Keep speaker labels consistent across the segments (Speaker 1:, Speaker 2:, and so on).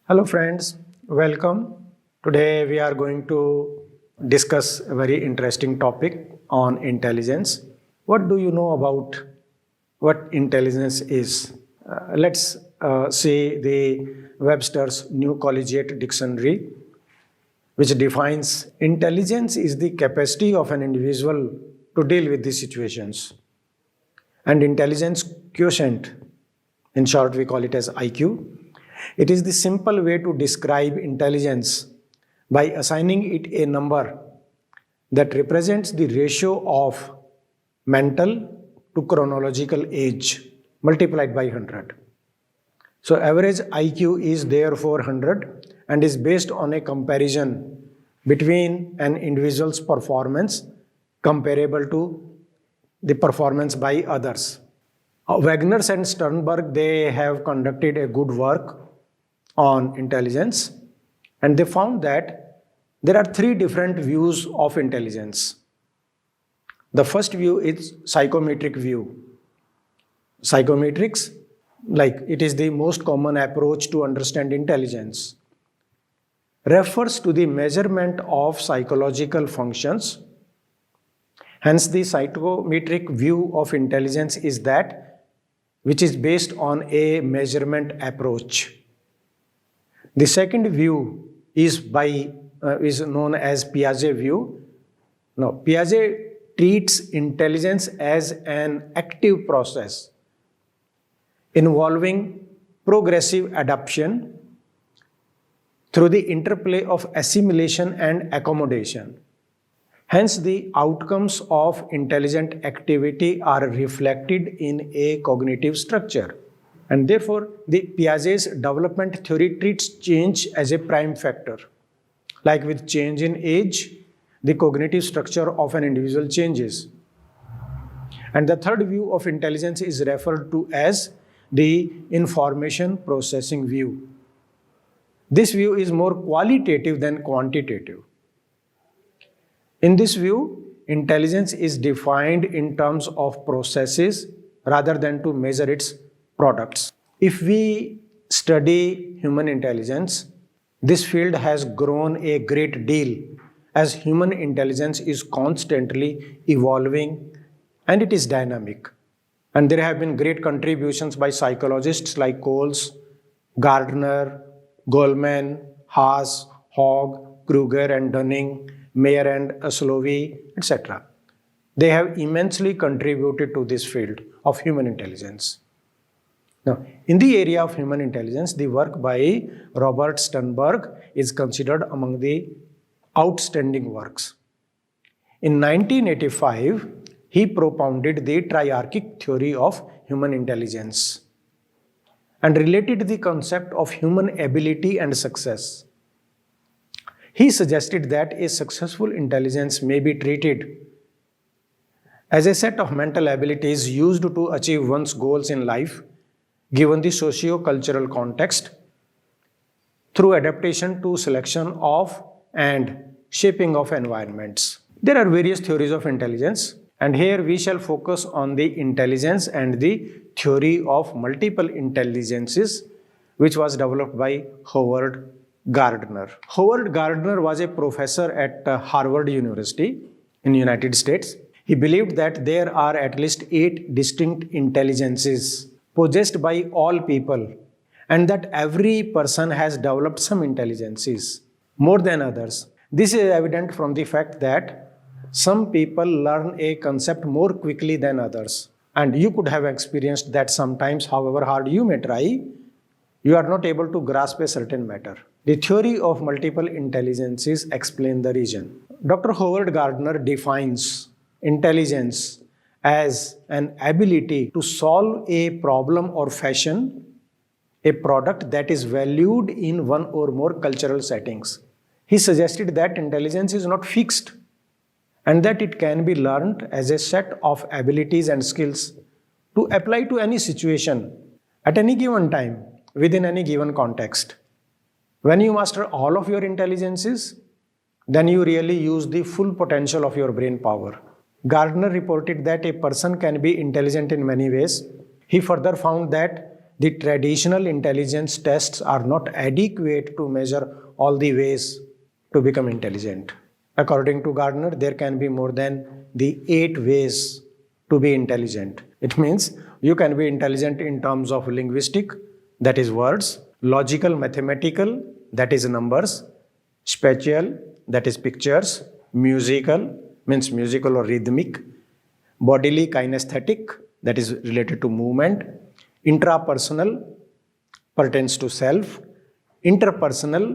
Speaker 1: Hello friends, welcome. Today we are going to discuss a very interesting topic on intelligence. What do you know about what intelligence is? Let's see the Webster's New Collegiate Dictionary, which defines intelligence is the capacity of an individual to deal with these situations. And intelligence quotient, in short we call it as IQ. It is the simple way to describe intelligence by assigning it a number that represents the ratio of mental to chronological age multiplied by 100. So average IQ is therefore 100 and is based on a comparison between an individual's performance comparable to the performance by others. Wagners and Sternberg, they have conducted a good work on intelligence, and they found that there are three different views of intelligence. The first view is psychometric view. Psychometrics, like it is the most common approach to understand intelligence, refers to the measurement of psychological functions. Hence, the psychometric view of intelligence is that which is based on a measurement approach. The second view is known as Piaget view. Now, Piaget treats intelligence as an active process involving progressive adaptation through the interplay of assimilation and accommodation. Hence, the outcomes of intelligent activity are reflected in a cognitive structure. And therefore, the Piaget's development theory treats change as a prime factor. Like with change in age, the cognitive structure of an individual changes. And the third view of intelligence is referred to as the information processing view. This view is more qualitative than quantitative. In this view, intelligence is defined in terms of processes rather than to measure its products. If we study human intelligence, this field has grown a great deal as human intelligence is constantly evolving and it is dynamic. And there have been great contributions by psychologists like Coles, Gardner, Goleman, Haas, Hogg, Kruger and Dunning, Mayer and Oslovey, etc. They have immensely contributed to this field of human intelligence. Now, in the area of human intelligence, the work by Robert Sternberg is considered among the outstanding works. In 1985, he propounded the triarchic theory of human intelligence and related the concept of human ability and success. He suggested that a successful intelligence may be treated as a set of mental abilities used to achieve one's goals in life, given the socio-cultural context, through adaptation to selection of and shaping of environments. There are various theories of intelligence, and here we shall focus on the intelligence and the theory of multiple intelligences, which was developed by Howard Gardner. Howard Gardner was a professor at Harvard University in the United States. He believed that there are at least 8 distinct intelligences possessed by all people, and that every person has developed some intelligences more than others. This is evident from the fact that some people learn a concept more quickly than others. And you could have experienced that sometimes, however hard you may try, you are not able to grasp a certain matter. The theory of multiple intelligences explain the reason. Dr. Howard Gardner defines intelligence as an ability to solve a problem or fashion a product that is valued in one or more cultural settings. He suggested that intelligence is not fixed and that it can be learned as a set of abilities and skills to apply to any situation at any given time within any given context. When you master all of your intelligences, then you really use the full potential of your brain power. Gardner reported that a person can be intelligent in many ways. He further found that the traditional intelligence tests are not adequate to measure all the ways to become intelligent. According to Gardner, there can be more than the 8 ways to be intelligent. It means you can be intelligent in terms of linguistic, that is words, logical, mathematical, that is numbers, spatial, that is pictures, musical, means musical or rhythmic, bodily, kinesthetic, that is related to movement, intrapersonal, pertains to self, interpersonal,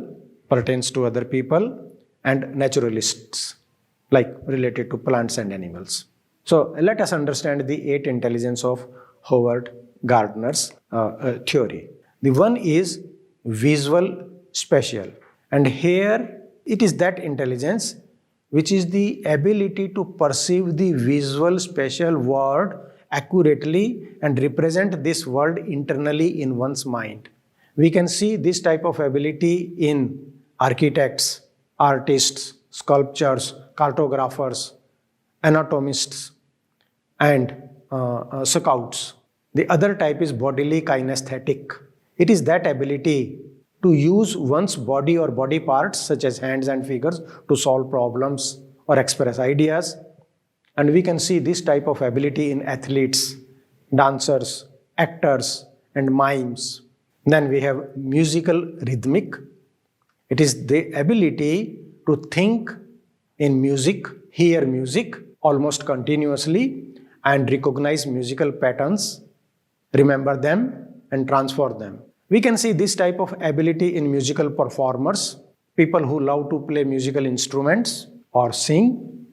Speaker 1: pertains to other people, and naturalists, like related to plants and animals. So let us understand the 8 intelligence of Howard Gardner's theory. The one is visual spatial, and here it is that intelligence which is the ability to perceive the visual spatial world accurately and represent this world internally in one's mind. We can see this type of ability in architects, artists, sculptors, cartographers, anatomists, and scouts. The other type is bodily kinesthetic. It is that ability to use one's body or body parts such as hands and fingers to solve problems or express ideas. And we can see this type of ability in athletes, dancers, actors, and mimes. Then we have musical rhythmic. It is the ability to think in music, hear music almost continuously, and recognize musical patterns, remember them, and transfer them. We can see this type of ability in musical performers, people who love to play musical instruments or sing,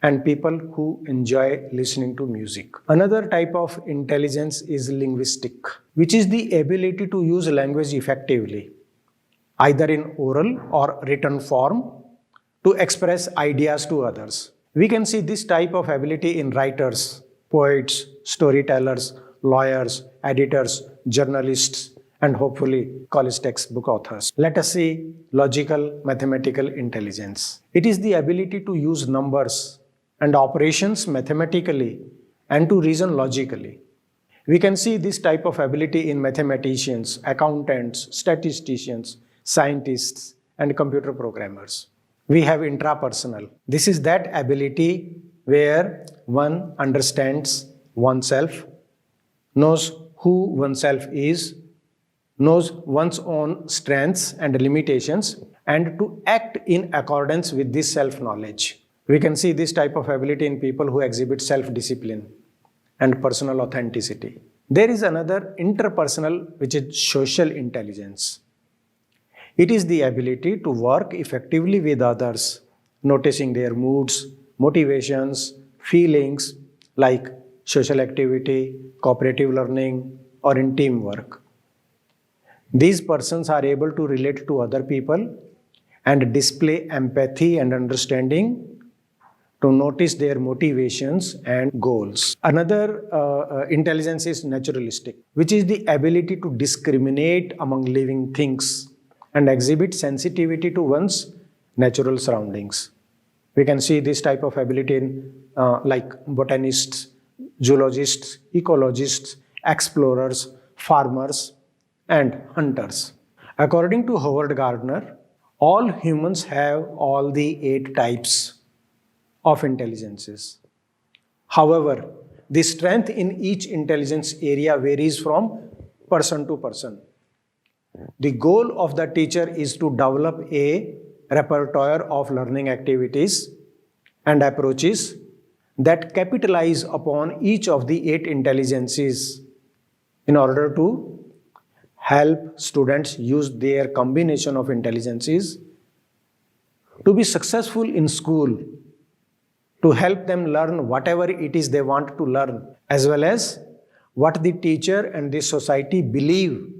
Speaker 1: and people who enjoy listening to music. Another type of intelligence is linguistic, which is the ability to use language effectively, either in oral or written form, to express ideas to others. We can see this type of ability in writers, poets, storytellers, lawyers, editors, journalists, and hopefully college textbook authors. Let us see logical mathematical intelligence. It is the ability to use numbers and operations mathematically and to reason logically. We can see this type of ability in mathematicians, accountants, statisticians, scientists, and computer programmers. We have intrapersonal. This is that ability where one understands oneself, knows who oneself is, knows one's own strengths and limitations, and to act in accordance with this self-knowledge. We can see this type of ability in people who exhibit self-discipline and personal authenticity. There is another interpersonal, which is social intelligence. It is the ability to work effectively with others, noticing their moods, motivations, feelings, like social activity, cooperative learning, or in teamwork. These persons are able to relate to other people and display empathy and understanding, to notice their motivations and goals. Another intelligence is naturalistic, which is the ability to discriminate among living things and exhibit sensitivity to one's natural surroundings. We can see this type of ability in like botanists, zoologists, ecologists, explorers, farmers, and hunters. According to Howard Gardner, all humans have all the 8 types of intelligences. However, the strength in each intelligence area varies from person to person. The goal of the teacher is to develop a repertoire of learning activities and approaches that capitalize upon each of the 8 intelligences in order to help students use their combination of intelligences to be successful in school, to help them learn whatever it is they want to learn, as well as what the teacher and the society believe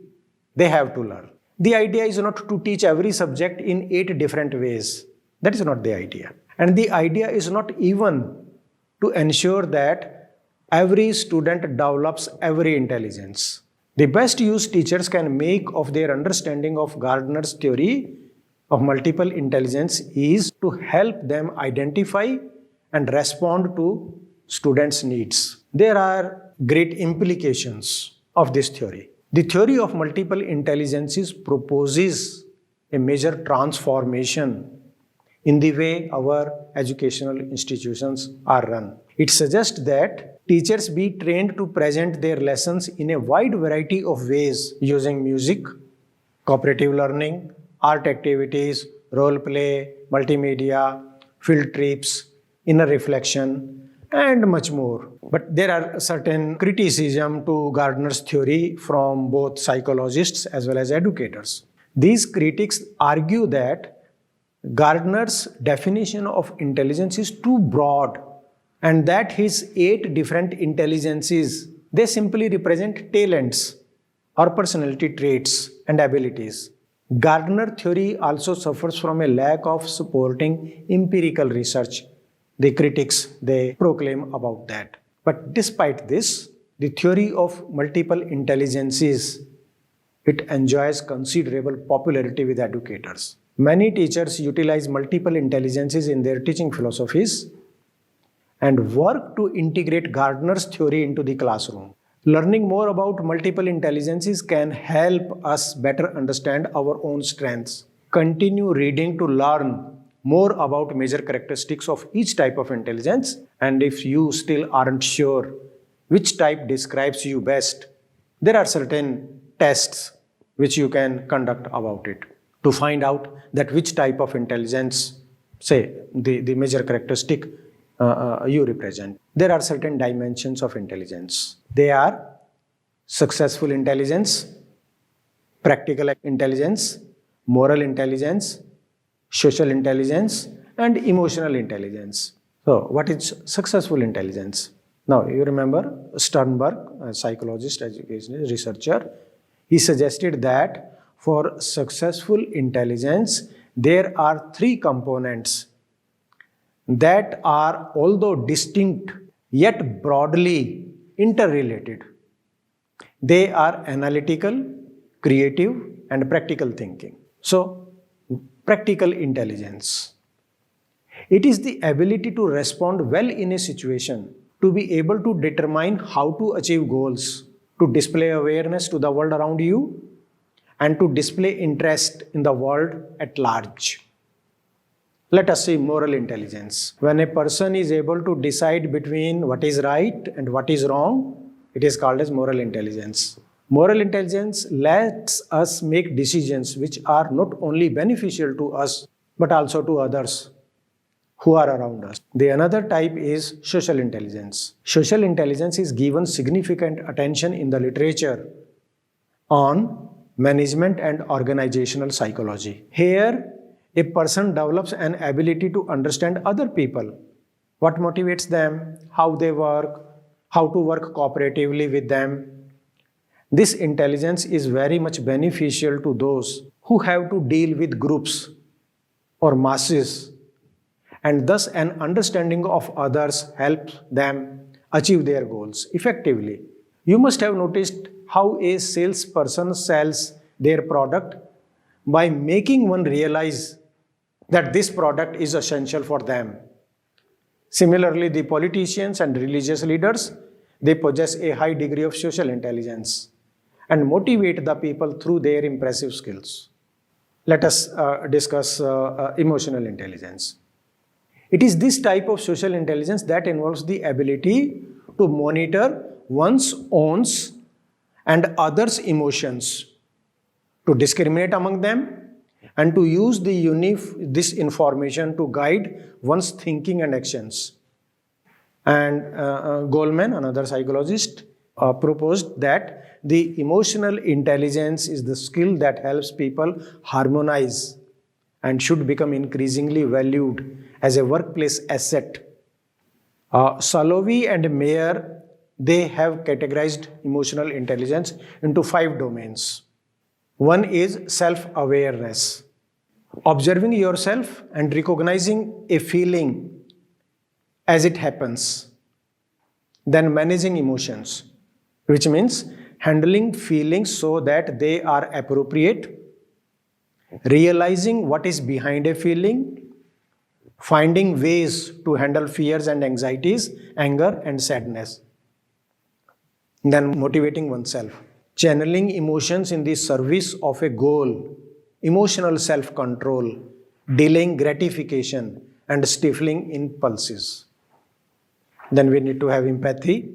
Speaker 1: they have to learn. The idea is not to teach every subject in 8 different ways. That is not the idea. And the idea is not even to ensure that every student develops every intelligence. The best use teachers can make of their understanding of Gardner's theory of multiple intelligence is to help them identify and respond to students' needs. There are great implications of this theory. The theory of multiple intelligences proposes a major transformation in the way our educational institutions are run. It suggests that teachers be trained to present their lessons in a wide variety of ways using music, cooperative learning, art activities, role play, multimedia, field trips, inner reflection, and much more. But there are certain criticism to Gardner's theory from both psychologists as well as educators. These critics argue that Gardner's definition of intelligence is too broad and that his 8 different intelligences, they simply represent talents or personality traits and abilities. Gardner theory also suffers from a lack of supporting empirical research. The critics, they proclaim about that. But despite this, the theory of multiple intelligences, it enjoys considerable popularity with educators. Many teachers utilize multiple intelligences in their teaching philosophies and work to integrate Gardner's theory into the classroom. Learning more about multiple intelligences can help us better understand our own strengths. Continue reading to learn more about major characteristics of each type of intelligence, and if you still aren't sure which type describes you best, there are certain tests which you can conduct about it to find out that which type of intelligence, say the major characteristic you represent. There are certain dimensions of intelligence. They are successful intelligence, practical intelligence, moral intelligence, social intelligence, and emotional intelligence. So, what is successful intelligence? Now, you remember Sternberg, a psychologist, educationist, researcher, he suggested that for successful intelligence, there are 3 components that are, although distinct, yet broadly interrelated. They are analytical, creative, and practical thinking. So, practical intelligence. It is the ability to respond well in a situation, to be able to determine how to achieve goals, to display awareness to the world around you, and to display interest in the world at large. Let us see moral intelligence. When a person is able to decide between what is right and what is wrong, it is called as moral intelligence. Moral intelligence lets us make decisions which are not only beneficial to us, but also to others who are around us. The another type is social intelligence. Social intelligence is given significant attention in the literature on management and organizational psychology. Here, a person develops an ability to understand other people, what motivates them, how they work, how to work cooperatively with them. This intelligence is very much beneficial to those who have to deal with groups or masses, and thus an understanding of others helps them achieve their goals effectively. You must have noticed how a salesperson sells their product by making one realize that this product is essential for them. Similarly, the politicians and religious leaders, they possess a high degree of social intelligence and motivate the people through their impressive skills. Let us discuss emotional intelligence. It is this type of social intelligence that involves the ability to monitor one's own and others' emotions, to discriminate among them, and to use this information to guide one's thinking and actions. And Goleman, another psychologist, proposed that the emotional intelligence is the skill that helps people harmonize and should become increasingly valued as a workplace asset. Salovey and Mayer, they have categorized emotional intelligence into 5 domains. One is self-awareness, observing yourself and recognizing a feeling as it happens. Then managing emotions, which means handling feelings so that they are appropriate, realizing what is behind a feeling, finding ways to handle fears and anxieties, anger and sadness. Then motivating oneself. channeling emotions in the service of a goal, emotional self-control, delaying gratification, and stifling impulses. Then we need to have empathy,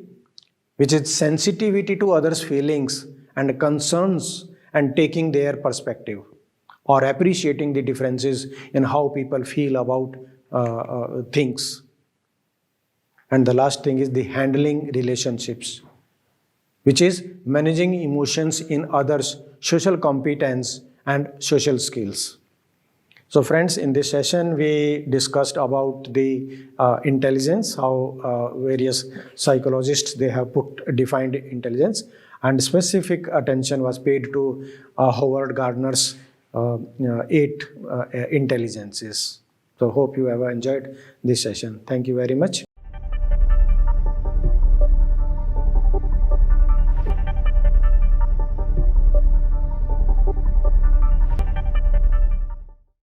Speaker 1: which is sensitivity to others' feelings and concerns and taking their perspective or appreciating the differences in how people feel about things. And the last thing is the handling relationships, which is managing emotions in others, social competence, and social skills. So friends, in this session, we discussed about the intelligence, how various psychologists, they have defined intelligence, and specific attention was paid to Howard Gardner's 8 intelligences. So hope you have enjoyed this session. Thank you very much.